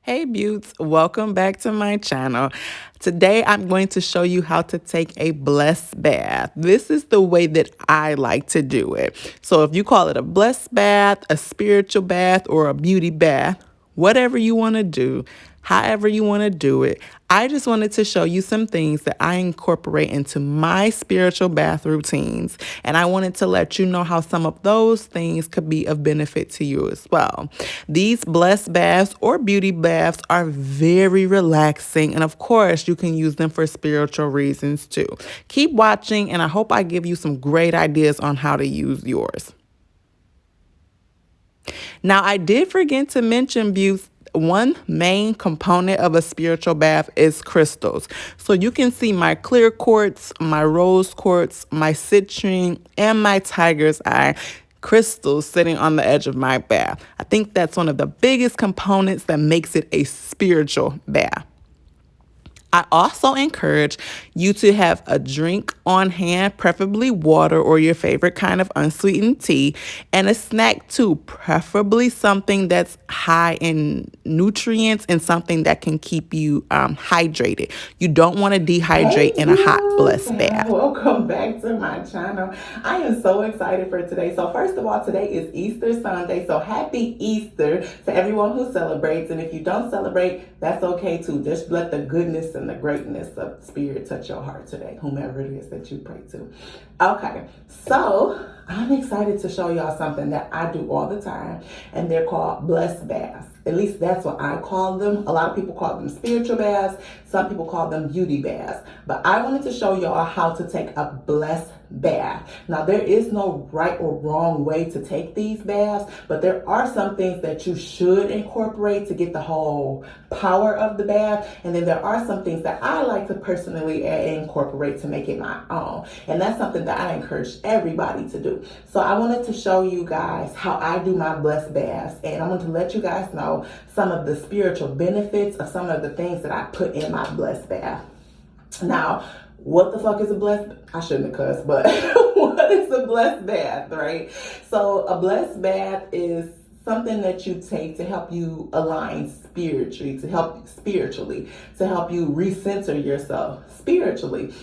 Hey Beauts, welcome back to my channel. Today I'm going to show you how to take a blessed bath. This is the way that I like to do it. So if you call it a blessed bath, a spiritual bath, or a beauty bath, whatever you want to do, however you want to do it, I just wanted to show you some things that I incorporate into my spiritual bath routines. And I wanted to let you know how some of those things could be of benefit to you as well. These blessed baths or beauty baths are very relaxing. And of course, you can use them for spiritual reasons too. Keep watching, and I hope I give you some great ideas on how to use yours. Now, I did forget to mention, Beauty, one main component of a spiritual bath is crystals. So you can see my clear quartz, my rose quartz, my citrine, and my tiger's eye crystals sitting on the edge of my bath. I think that's one of the biggest components that makes it a spiritual bath. I also encourage you to have a drink on hand, preferably water or your favorite kind of unsweetened tea, and a snack too, preferably something that's high in nutrients and something that can keep you hydrated. You don't want to dehydrate in a hot, blessed bath. Welcome back to my channel. I am so excited for today. So first of all, today is Easter Sunday. So happy Easter to everyone who celebrates. And if you don't celebrate, that's okay too. Just let the goodness and the greatness of Spirit touch your heart today, whomever it is that you pray to. Okay, so I'm excited to show y'all something that I do all the time, and they're called blessed baths. At least that's what I call them. A lot of people call them spiritual baths. Some people call them beauty baths. But I wanted to show y'all how to take a blessed bath. Now, there is no right or wrong way to take these baths, but there are some things that you should incorporate to get the whole power of the bath. And then there are some things that I like to personally incorporate to make it my own. And that's something that I encourage everybody to do. So I wanted to show you guys how I do my blessed baths. And I want to let you guys know some of the spiritual benefits of some of the things that I put in my blessed bath. Now, what the fuck is a blessed? I shouldn't have cussed, but what is a blessed bath, right? So a blessed bath is something that you take to help you align spiritually, to help you recenter yourself spiritually.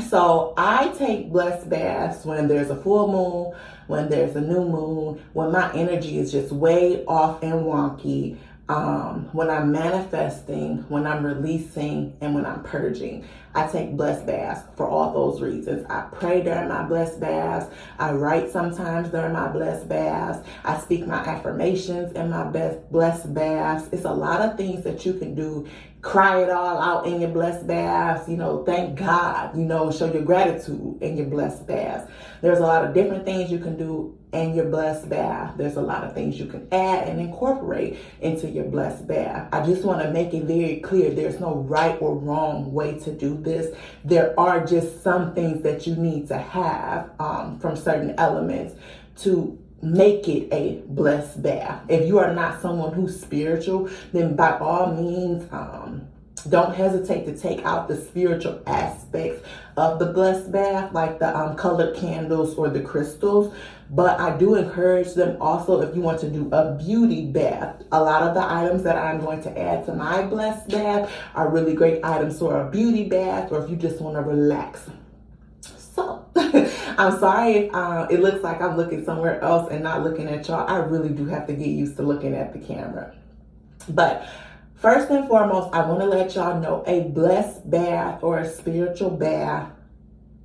So I take blessed baths when there's a full moon, when there's a new moon, when my energy is just way off and wonky, when I'm manifesting, when I'm releasing, and when I'm purging. I take blessed baths for all those reasons. I pray during my blessed baths. I write sometimes during my blessed baths. I speak my affirmations in my blessed baths. It's a lot of things that you can do. Cry it all out in your blessed baths. Thank God. Show your gratitude in your blessed baths. There's a lot of different things you can do in your blessed bath. There's a lot of things you can add and incorporate into your blessed bath. I just want to make it very clear there's no right or wrong way to do this. There are just some things that you need to have from certain elements to make it a blessed bath. If you are not someone who's spiritual, then by all means, don't hesitate to take out the spiritual aspects of the blessed bath, like the colored candles or the crystals. But I do encourage them also if you want to do a beauty bath. A lot of the items that I'm going to add to my blessed bath are really great items for a beauty bath, or if you just want to relax. So, I'm sorry if it looks like I'm looking somewhere else and not looking at y'all. I really do have to get used to looking at the camera. But first and foremost, I want to let y'all know a blessed bath or a spiritual bath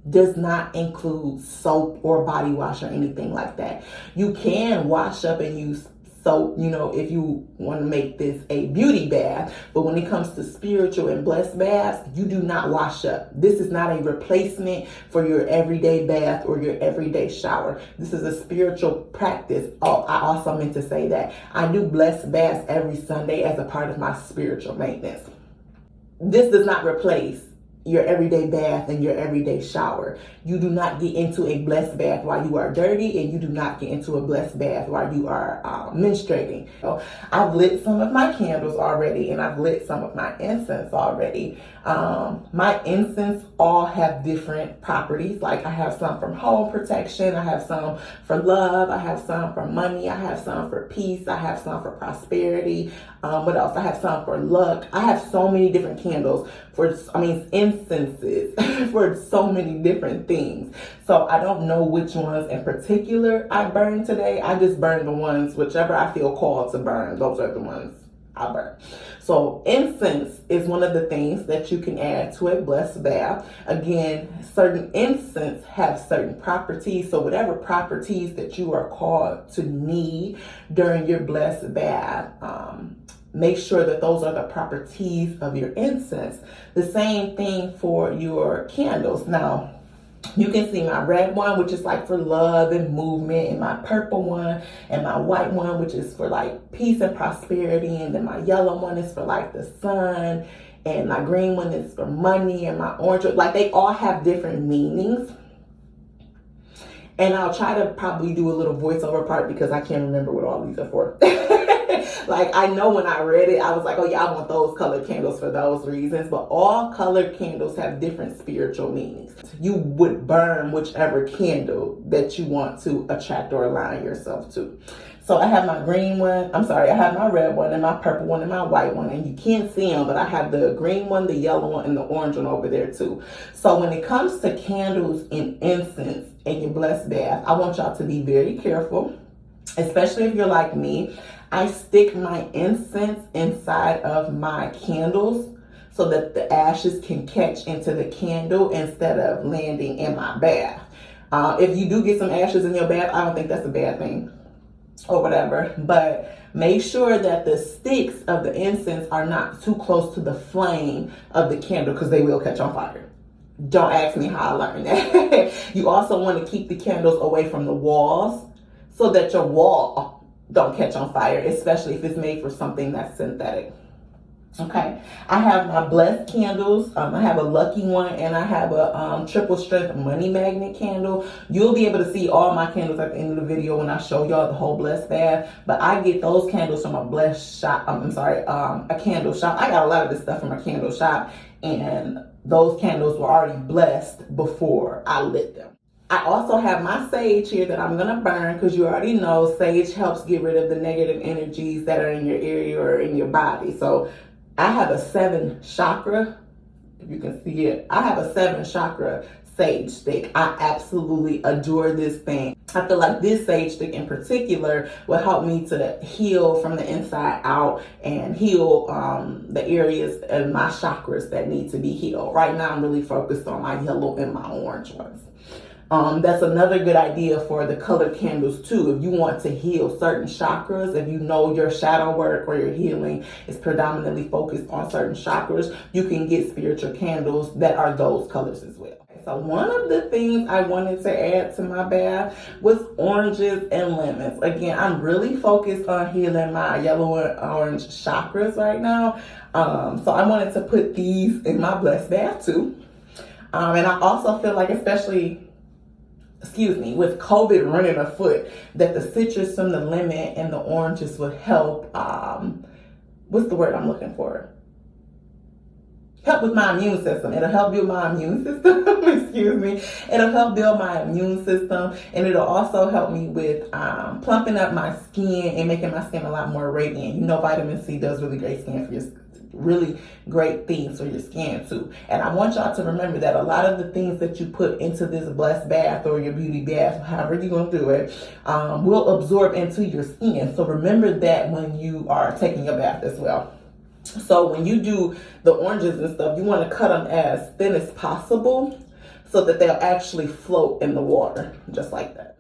does not include soap or body wash or anything like that. You can wash up and use soap, if you want to make this a beauty bath. But when it comes to spiritual and blessed baths, you do not wash up. This is not a replacement for your everyday bath or your everyday shower. This is a spiritual practice. Oh, I also meant to say that I do blessed baths every Sunday as a part of my spiritual maintenance. This does not replace your everyday bath and your everyday shower. You do not get into a blessed bath while you are dirty, and you do not get into a blessed bath while you are menstruating. So I've lit some of my candles already, and I've lit some of my incense already. My incense all have different properties. Like I have some from home protection, I have some for love, I have some for money, I have some for peace, I have some for prosperity. What else? I have some for luck. I have so many different candles incenses for so many different things. So I don't know which ones in particular I burn today. I just burn the ones, whichever I feel called to burn. Those are the ones I burn. So incense is one of the things that you can add to a blessed bath. Again, certain incense have certain properties. So whatever properties that you are called to need during your blessed bath, make sure that those are the properties of your incense. The same thing for your candles. Now, you can see my red one, which is like for love and movement, and my purple one, and my white one, which is for like peace and prosperity, and then my yellow one is for like the sun, and my green one is for money, and my orange, like they all have different meanings. And I'll try to probably do a little voiceover part because I can't remember what all these are for. Like I know when I read it, I was like, oh yeah, I want those colored candles for those reasons. But all colored candles have different spiritual meanings. You would burn whichever candle that you want to attract or align yourself to. So I have my green one, I have my red one and my purple one and my white one. And you can't see them, but I have the green one, the yellow one, and the orange one over there too. So when it comes to candles and incense in your blessed bath, I want y'all to be very careful, especially if you're like me. I stick my incense inside of my candles so that the ashes can catch into the candle instead of landing in my bath. If you do get some ashes in your bath, I don't think that's a bad thing or whatever, but make sure that the sticks of the incense are not too close to the flame of the candle because they will catch on fire. Don't ask me how I learned that. You also want to keep the candles away from the walls so that your wall don't catch on fire, especially if it's made for something that's synthetic. Okay, I have my blessed candles. I have a lucky one, and I have a triple strength money magnet candle. You'll be able to see all my candles at the end of the video when I show y'all the whole blessed bath. But I get those candles from a blessed shop. A candle shop. I got a lot of this stuff from a candle shop, and those candles were already blessed before I lit them. I also have my sage here that I'm going to burn because you already know sage helps get rid of the negative energies that are in your area or in your body. So I have a 7 chakra, if you can see it, I have a 7 chakra sage stick. I absolutely adore this thing. I feel like this sage stick in particular will help me to heal from the inside out and heal the areas of my chakras that need to be healed. Right now I'm really focused on my yellow and my orange ones. That's another good idea for the colored candles too. If you want to heal certain chakras, if you know your shadow work or your healing is predominantly focused on certain chakras, you can get spiritual candles that are those colors as well. So one of the things I wanted to add to my bath was oranges and lemons. Again, I'm really focused on healing my yellow and orange chakras right now. So I wanted to put these in my blessed bath too. And I also feel like with COVID running afoot, that the citrus from the lemon and the oranges would help, what's the word I'm looking for? Help with my immune system. It'll help build my immune system. It'll help build my immune system. And it'll also help me with plumping up my skin and making my skin a lot more radiant. You know, vitamin C does really great things for your skin too. And I want y'all to remember that a lot of the things that you put into this blessed bath or your beauty bath, however you're going to do it, will absorb into your skin. So remember that when you are taking a bath as well. So when you do the oranges and stuff, you want to cut them as thin as possible so that they'll actually float in the water, just like that.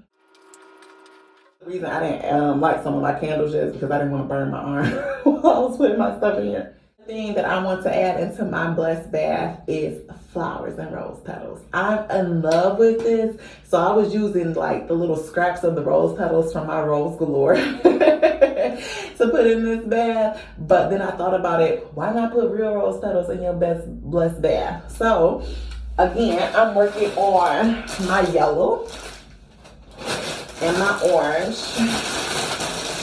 The reason I didn't light some of my candles is because I didn't want to burn my arm while I was putting my stuff in here. thing that I want to add into my blessed bath is flowers and rose petals. I'm in love with this. So I was using like the little scraps of the rose petals from my rose galore to put in this bath. But then I thought about it, why not put real rose petals in your best blessed bath? So again, I'm working on my yellow and my orange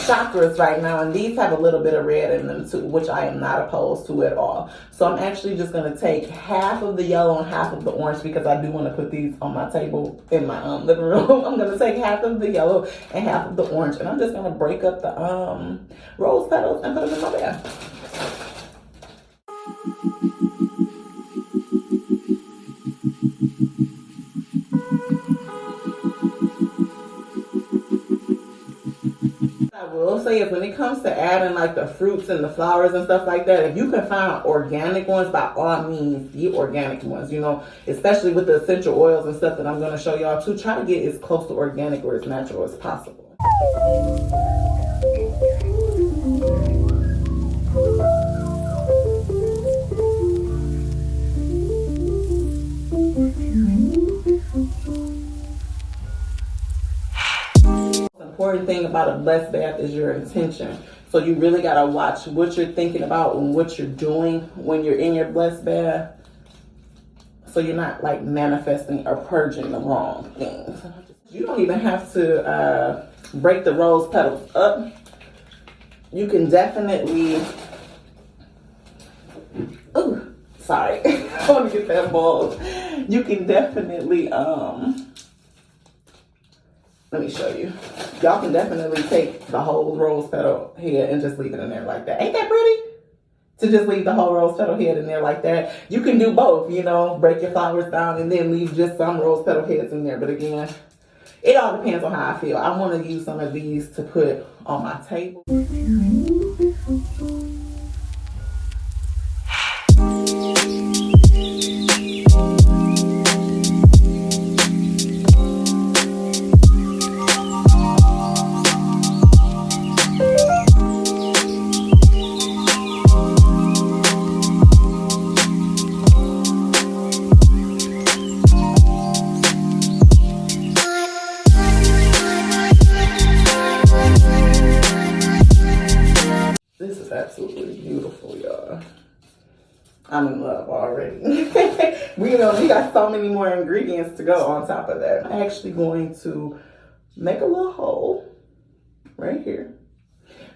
chakras right now, and these have a little bit of red in them too, which I am not opposed to at all. So I'm actually just going to take half of the yellow and half of the orange, because I do want to put these on my table in my living room. I'm going to take half of the yellow and half of the orange, and I'm just going to break up the rose petals and put them in my bath. I will say is when it comes to adding like the fruits and the flowers and stuff like that, if you can find organic ones, by all means, get organic ones, you know, especially with the essential oils and stuff that I'm going to show y'all too. Try to get as close to organic or as natural as possible. Important thing about a blessed bath is your intention. So you really got to watch what you're thinking about and what you're doing when you're in your blessed bath, so you're not like manifesting or purging the wrong things. You don't even have to break the rose petals up. You can definitely, oh, sorry, I want to get that bulge. You can definitely, let me show you. Y'all can definitely take the whole rose petal head and just leave it in there like that. Ain't that pretty? To just leave the whole rose petal head in there like that. You can do both, you know, break your flowers down and then leave just some rose petal heads in there. But again, it all depends on how I feel. I want to use some of these to put on my table. This is absolutely beautiful, y'all. I'm in love already. we got so many more ingredients to go on top of that. I'm actually going to make a little hole right here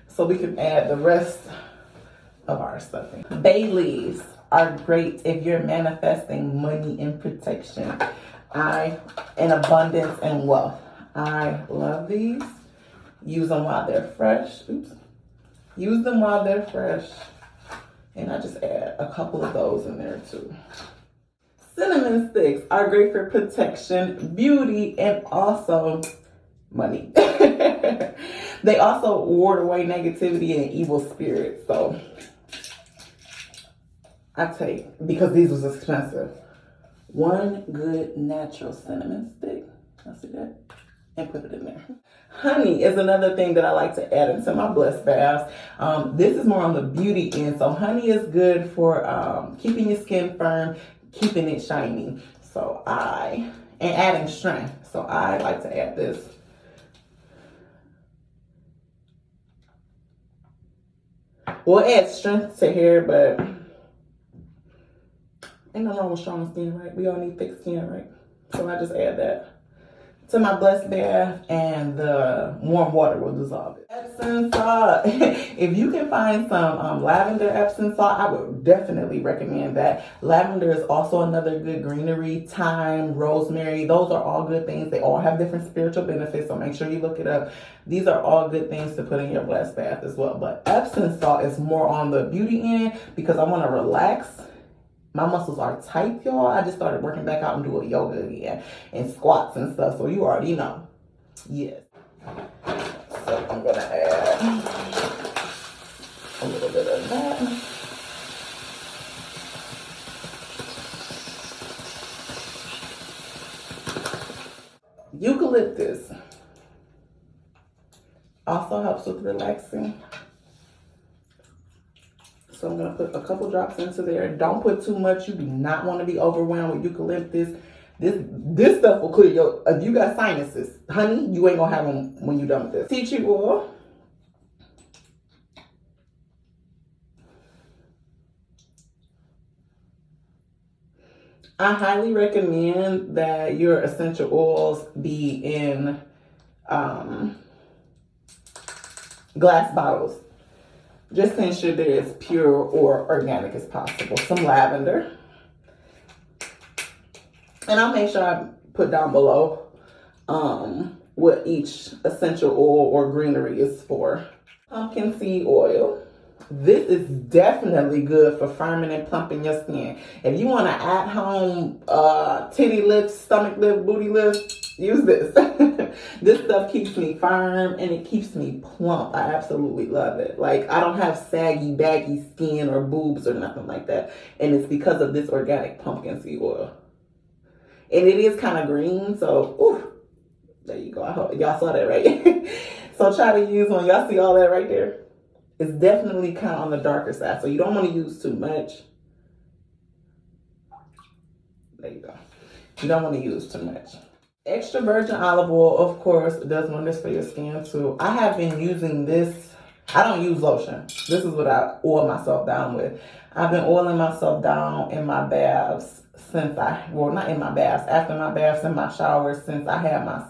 so we can add the rest of our stuffing. Bay leaves are great if you're manifesting money and protection. And abundance and wealth. I love these. Use them while they're fresh. Use them while they're fresh. And I just add a couple of those in there too. Cinnamon sticks are great for protection, beauty, and also money. They also ward away negativity and evil spirits. So I take, because these was expensive, one good natural cinnamon stick. I see that. And put it in there. Honey is another thing that I like to add into my blessed baths. This is more on the beauty end. So honey is good for keeping your skin firm, keeping it shiny. And adding strength. So I like to add this. We'll add strength to hair, but ain't nothing wrong with strong skin, right? We all need thick skin, right? So I just add that to my blessed bath, and the warm water will dissolve it. Epsom salt. If you can find some lavender Epsom salt, I would definitely recommend that. Lavender is also another good greenery. Thyme, rosemary, those are all good things. They all have different spiritual benefits, so make sure you look it up. These are all good things to put in your blessed bath as well. But Epsom salt is more on the beauty end because I want to relax. My muscles are tight, y'all. I just started working back out and doing yoga again and squats and stuff. So you already know. Yes. So I'm going to add a little bit of that. Eucalyptus also helps with relaxing. So I'm gonna put a couple drops into there. Don't put too much. You do not want to be overwhelmed with eucalyptus. This stuff will clear your. If you got sinuses, honey, you ain't gonna have them when you done with this. Tea tree oil. I highly recommend that your essential oils be in glass bottles, just to ensure they're as pure or organic as possible. Some lavender. And I'll make sure I put down below what each essential oil or greenery is for. Pumpkin seed oil. This is definitely good for firming and plumping your skin. If you want to at-home titty lift, stomach lift, booty lift, use this. This stuff keeps me firm and it keeps me plump. I absolutely love it. Like, I don't have saggy, baggy skin or boobs or nothing like that. And it's because of this organic pumpkin seed oil. And it is kind of green, so, ooh, there you go. I hope y'all saw that, right? So try to use one. Y'all see all that right there? It's definitely kind of on the darker side, so you don't want to use too much. There you go. You don't want to use too much. Extra virgin olive oil, of course, does wonders for your skin too. I have been using this. I don't use lotion. This is what I oil myself down with. I've been oiling myself down in my baths since not in my baths, after my baths, in my showers, since I had my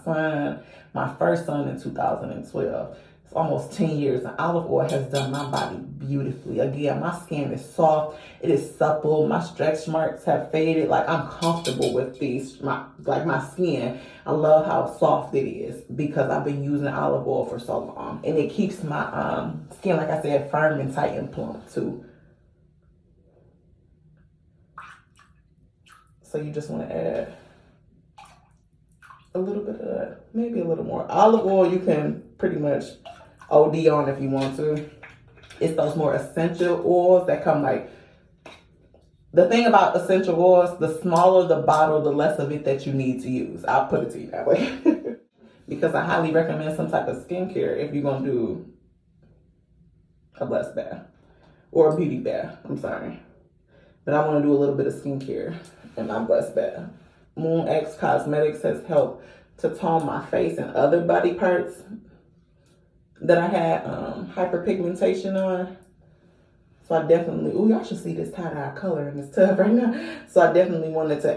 first son in 2012. It's almost 10 years, and olive oil has done my body beautifully. Again, my skin is soft, it is supple, my stretch marks have faded. Like, I'm comfortable with these, my skin. I love how soft it is because I've been using olive oil for so long, and it keeps my skin, like I said, firm and tight and plump too. So you just want to add a little bit of that, maybe a little more. Olive oil you can pretty much OD on if you want to. It's those more essential oils that come like, the thing about essential oils, the smaller the bottle, the less of it that you need to use. I'll put it to you that way. Because I highly recommend some type of skincare if you're going to do a blessed bath or a beauty bath. I'm sorry. But I want to do a little bit of skincare in my blessed bath. Moon X Cosmetics has helped to tone my face and other body parts that I had hyperpigmentation on. So I definitely, y'all should see this tie-dye color in this tub right now. So I definitely wanted to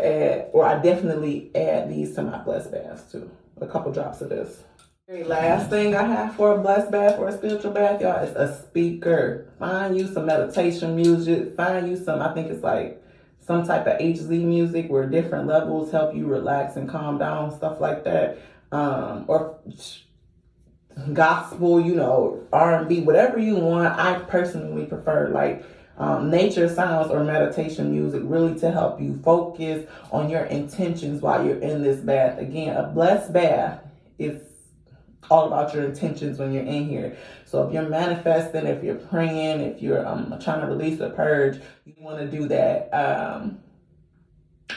add these to my blessed baths too. A couple drops of this. Very last thing I have for a blessed bath or a spiritual bath, y'all, is a speaker. Find you some meditation music. Find you some, I think it's like some type of HZ music where different levels help you relax and calm down, stuff like that. Or gospel, R&B, whatever you want. I personally prefer like nature sounds or meditation music, really to help you focus on your intentions while you're in this bath. Again, a blessed bath is all about your intentions when you're in here. So if you're manifesting, if you're praying, if you're trying to release a purge, you want to do that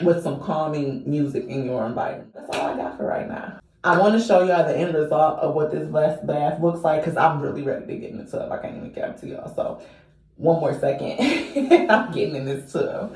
with some calming music in your environment. That's all I got for right now. I want to show y'all the end result of what this blessed bath looks like, because I'm really ready to get in the tub. I can't even cap to y'all. So one more second. I'm getting in this tub.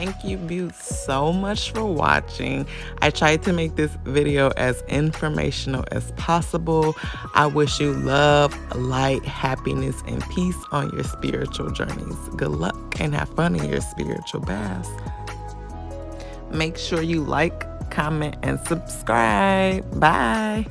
Thank you, Beaut, so much for watching. I tried to make this video as informational as possible. I wish you love, light, happiness, and peace on your spiritual journeys. Good luck and have fun in your spiritual baths. Make sure you like, comment, and subscribe. Bye.